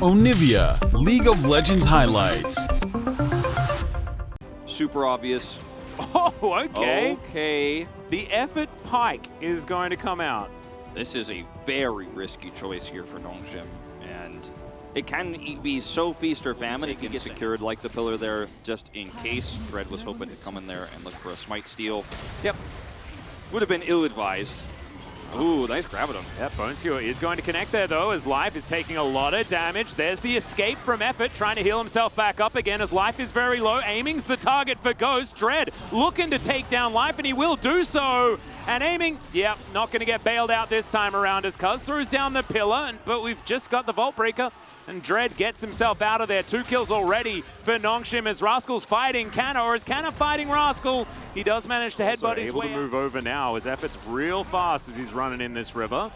Onivia, League of Legends highlights. Super obvious. Oh, okay. Okay. The effort Pike is going to come out. This is a very risky choice here for Nongshim, and it can be so feast or famine if you get secured like the pillar there, just in case. Red was hoping to come in there and look for a smite steal. Yep. Would have been ill-advised. Ooh, nice grab at him. Yep, Bone Skewer is going to connect there, though, as Life is taking a lot of damage. There's the escape from Effort, trying to heal himself back up again as Life is very low. Aiming's the target for Ghost. Dread looking to take down Life, and he will do so. And Aiming, yep, not going to get bailed out this time around as Cuz throws down the pillar, but we've just got the Vault Breaker. And Dread gets himself out of there. 2 kills already for Nongshim as Rascal's fighting Canna, or is Canna fighting Rascal? He does manage to headbutt his way. Able to move over now as Effort's real fast as he's running in this river.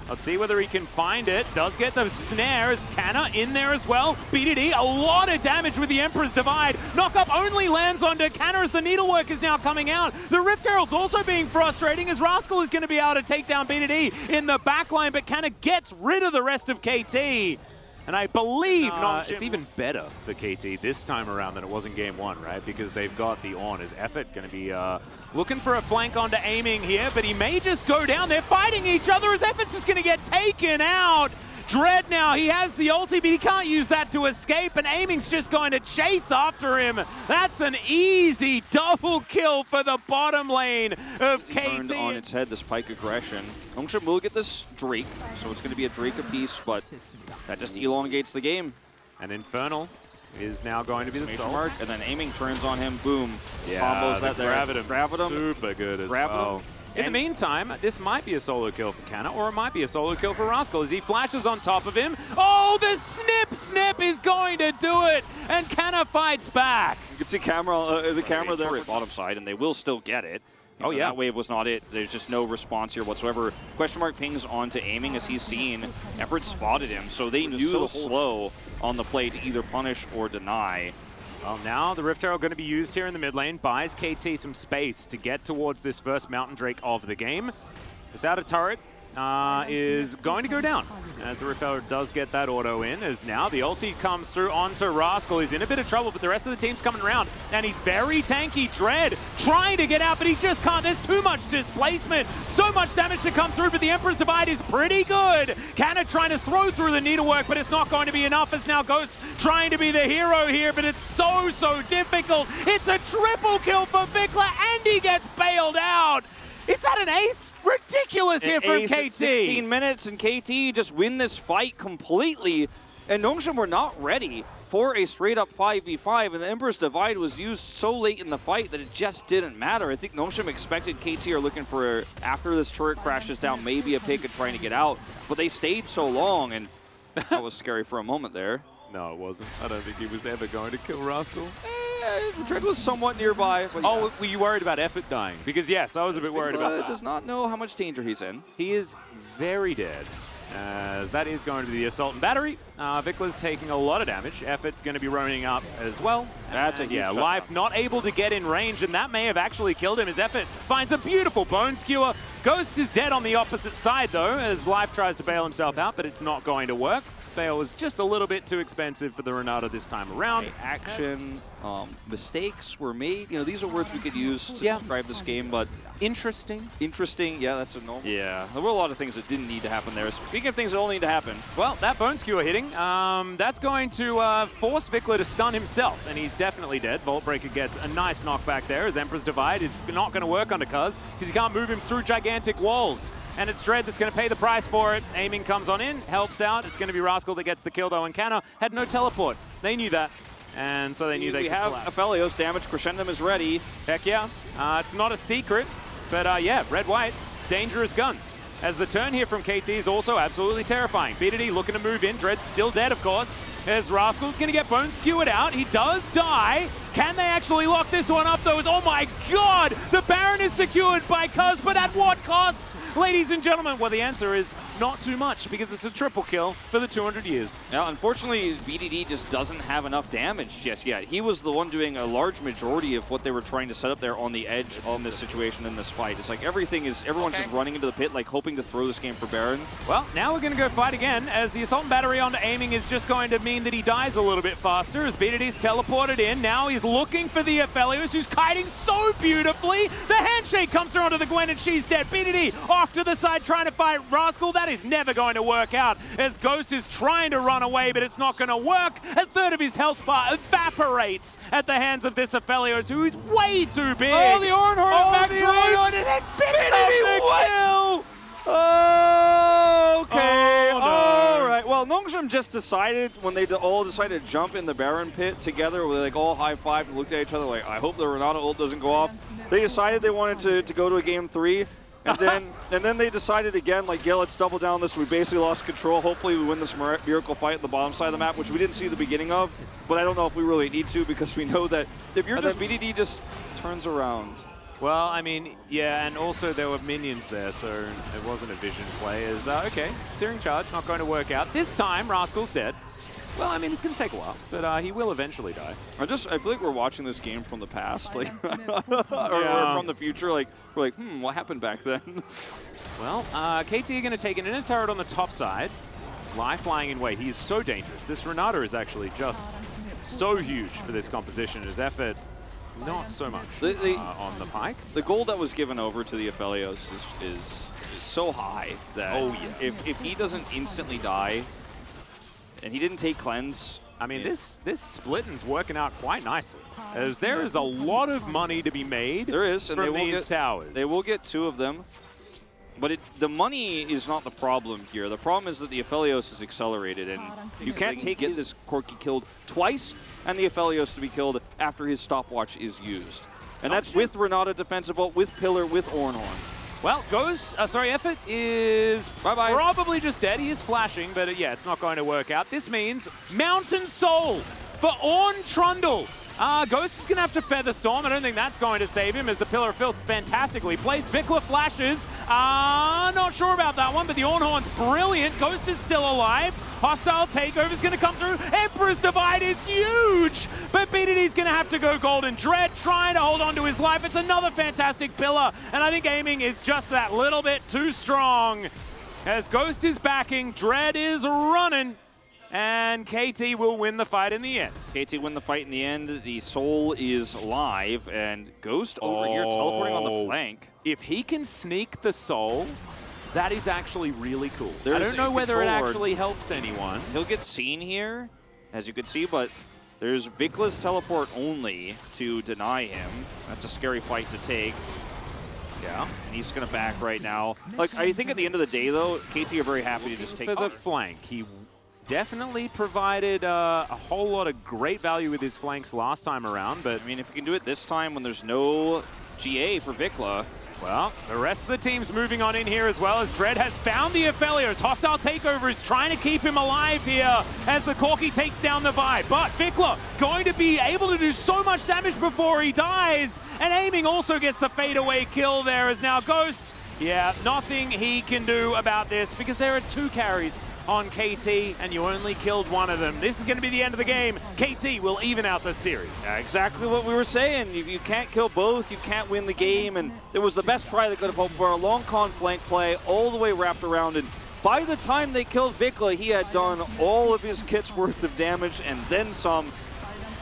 Let's see whether he can find it. Does get the snare as Canna in there as well. BDD, a lot of damage with the Emperor's Divide. Knock up only lands onto Canna as the Needlework is now coming out. The Rift Herald's also being frustrating as Rascal is going to be able to take down BDD in the backline, but Canna gets rid of the rest of KT. And I believe it's even better for KT this time around than it was in game 1, right? Because they've got the on as Effort going to be looking for a flank onto Aiming here, but he may just go down. They're fighting each other as Effort's just going to get taken out. Dread now, he has the ulti, but he can't use that to escape, and Aiming's just going to chase after him. That's an easy double kill for the bottom lane of KT. Turned on its head, this Pike aggression. Nongshim will get this Drake, so it's going to be a Drake apiece, but that just elongates the game. And Infernal is now going to be the soul mark, and then Aiming turns on him, boom. Yeah, combos that there. Gravitum, super good as well. In the meantime, this might be a solo kill for Canna, or it might be a solo kill for Rascal as he flashes on top of him. Oh, the snip is going to do it, and Canna fights back. You can see the camera there at bottom side, and they will still get it. Oh yeah, that wave was not it. There's just no response here whatsoever. Question mark pings onto Aiming as he's seen. Effort spotted him, so they knew the slow on the play to either punish or deny. Well, now the Rift Herald going to be used here in the mid lane, buys KT some space to get towards this first Mountain Drake of the game. This outer turret is going to go down as the Rift Herald does get that auto in, as now the ulti comes through onto Rascal. He's in a bit of trouble, but the rest of the team's coming around, and he's very tanky. Dread trying to get out, but he just can't. There's too much displacement. So much damage to come through, but the Emperor's Divide is pretty good. Canna trying to throw through the Needlework, but it's not going to be enough as now Ghost trying to be the hero here, but it's so difficult. It's a triple kill for Vikla, and he gets bailed out. Is that an ace? Ridiculous here from KT. 16 minutes, and KT just win this fight completely. And Nongshim were not ready for a straight-up 5v5, and the Emperor's Divide was used so late in the fight that it just didn't matter. I think Nongshim expected KT are looking for, after this turret crashes down, maybe a pick and trying to get out, but they stayed so long, and that was scary for a moment there. No, it wasn't. I don't think he was ever going to kill Rascal. Dread was somewhat nearby. But oh, were you worried about Effort dying? Because yes, I was a bit worried about that. Does not know how much danger he's in. He is very dead, as that is going to be the Assault and Battery. Vikla's taking a lot of damage. Effort's going to be roaming up as well. That's a huge Life not able to get in range, and that may have actually killed him as Effort finds a beautiful Bone Skewer. Ghost is dead on the opposite side, though, as Life tries to bail himself out, but it's not going to work. Bail was just a little bit too expensive for the Renata this time around. Action, mistakes were made. You know, these are words we could use to describe this game, but interesting. Interesting, yeah, that's a normal. Yeah. There were a lot of things that didn't need to happen there. Speaking of things that only need to happen. Well, that Bone Skewer hitting, that's going to force Vikla to stun himself, and he's definitely dead. Vault Breaker gets a nice knockback there, as Emperor's Divide is not going to work on Cuz, because he can't move him through gigantic walls. And it's Dread that's going to pay the price for it. Aiming comes on in, helps out. It's going to be Rascal that gets the kill, though, and Canna had no teleport. They knew that, and so they knew they could have Aphelios damage. Crescendum is ready. Heck yeah. It's not a secret, but yeah, red-white, dangerous guns. As the turn here from KT is also absolutely terrifying. BDD looking to move in. Dread's still dead, of course. As Rascal's going to get Bone Skewered out. He does die. Can they actually lock this one up, though? Oh my god! The Baron is secured by Cuz, but at what cost? Ladies and gentlemen, well, the answer is not too much because it's a triple kill for the 200 years. Now, unfortunately, BDD just doesn't have enough damage just yet. He was the one doing a large majority of what they were trying to set up there on the edge on this situation in this fight. It's like everyone's just running into the pit, like hoping to throw this game for Baron. Well, now we're going to go fight again, as the assault and battery onto aiming is just going to mean that he dies a little bit faster, as BDD's teleported in. Now he's looking for the Aphelios, who's kiting so beautifully. The handshake comes through onto the Gwen, and she's dead. BDD off to the side trying to fight Rascal. That is never going to work out, as Ghost is trying to run away, but it's not going to work. A third of his health bar evaporates at the hands of this Aphelios, who is way too big. Oh, the Ornhorn back the Ornhorn, and it picks up the kill. Okay, Oh, no. all right. Well, Nongshim just decided, when they all decided to jump in the Baron pit together, where they like all high-fived and looked at each other like, I hope the Renata ult doesn't go off. They decided they wanted to go to a game 3. And then they decided again, like, yeah, let's double down this. We basically lost control. Hopefully we win this miracle fight at the bottom side of the map, which we didn't see the beginning of. But I don't know if we really need to, because we know that if you're just BDD just turns around. Well, I mean, yeah, and also there were minions there, so it wasn't a vision play. Okay, Searing Charge, not going to work out. This time, Rascal's dead. Well, I mean, it's going to take a while, but he will eventually die. I feel like we're watching this game from the past, like, or from the future. Like, we're like, what happened back then? Well, KT are going to take an inner turret on the top side. Life flying in way. He is so dangerous. This Renata is actually just so huge for this composition. His effort, not so much on the Pike. The goal that was given over to the Aphelios is so high that if he doesn't instantly die, and he didn't take cleanse. I mean, this Splitten's working out quite nicely, as there is a lot of money to be made. There is, and from these towers. They will get 2 of them, but the money is not the problem here. The problem is that the Aphelios is accelerated, and you can't get this Corki killed twice, and the Aphelios to be killed after his stopwatch is used. And that's with Renata defensible, with Pillar, with Ornhorn. Well, Effort is probably just dead. He is flashing, but yeah, it's not going to work out. This means Mountain Soul for Orn Trundle. Ghost is going to have to Feather Storm. I don't think that's going to save him, as the Pillar of Filth fantastically placed. Vikla flashes. Not sure about that one, but the Ornhorn's brilliant. Ghost is still alive. Hostile takeover is going to come through. Emperor's Divide is huge, but BDD's going to have to go Golden. Dread trying to hold on to his life. It's another fantastic Pillar, and I think aiming is just that little bit too strong. As Ghost is backing, Dread is running, and KT will win the fight in the end. KT win the fight in the end. The Soul is live, and Ghost over here teleporting on the flank. If he can sneak the Soul, that is actually really cool. I don't know whether it actually helps anyone. He'll get seen here, as you can see, but there's Vikla's teleport only to deny him. That's a scary fight to take. Yeah, and he's going to back right now. Like, I think at the end of the day, though, KT are very happy to just take for the flank. He definitely provided a whole lot of great value with his flanks last time around, but I mean, if we can do it this time when there's no GA for Vikla. Well, the rest of the team's moving on in here as well, as Dread has found the Aphelios. Hostile takeover is trying to keep him alive here as the Corki takes down the Vibe. But Vikla going to be able to do so much damage before he dies. And aiming also gets the fadeaway kill there, as now Ghost, yeah, nothing he can do about this, because there are 2 carries on KT, and you only killed 1 of them. This is going to be the end of the game. KT will even out the series. Yeah, exactly what we were saying. If you can't kill both, you can't win the game, and it was the best try they could have hoped for. A long con flank play, all the way wrapped around, and by the time they killed Vikla, he had done all of his kit's worth of damage, and then some.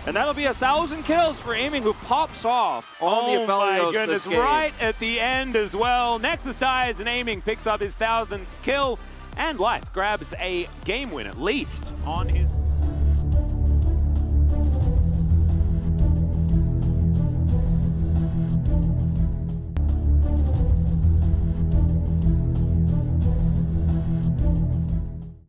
And that'll be 1,000 kills for aiming, who pops off on the Aphelios. Oh my goodness, right at the end as well. Nexus dies, and aiming picks up his 1,000th kill. And Life grabs a game win, at least, on his...